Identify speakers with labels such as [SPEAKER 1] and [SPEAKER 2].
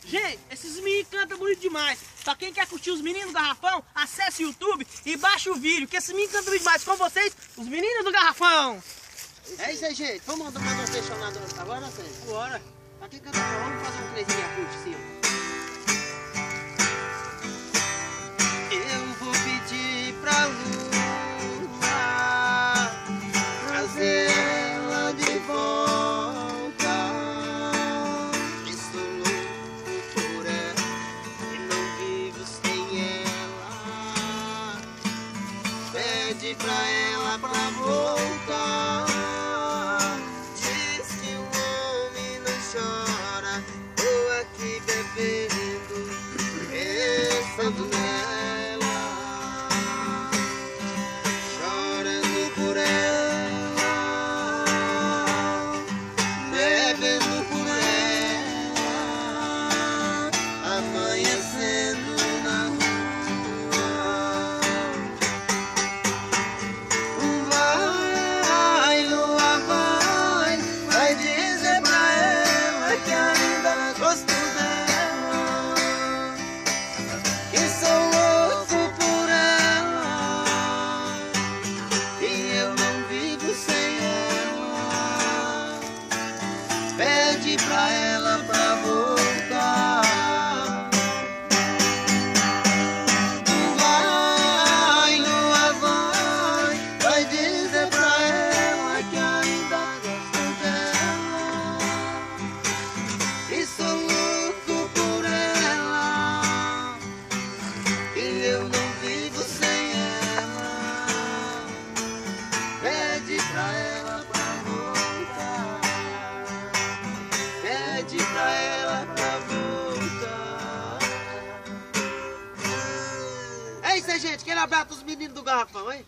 [SPEAKER 1] Gente, esses meninos cantam bonito demais. Pra quem quer curtir os meninos do Garrafão, acesse o YouTube e baixa o vídeo, que esses meninos cantam bonito demais. Com vocês, os meninos do Garrafão.
[SPEAKER 2] É isso aí, gente. Vamos mandar um questionador agora, Sérgio?
[SPEAKER 1] Bora.
[SPEAKER 2] Pra quem canta, vamos fazer um trezinho acústico, sim. Eu vou pedir pra lua trazer ela de volta. Estou louco por ela e não vivo sem ela. Pede pra ela pra voltar. Diz que o homem não chora. Tô aqui bebendo, pensando nela. Pede pra ela pra voltar. Vai, lua, vai dizer pra ela que ainda gosto dela. E sou louco por ela, e eu não vivo sem ela. Pede pra ela pra voltar. Pede pra ela pra voltar. É isso aí, gente. Aquele abraço dos meninos do Garrafão, hein?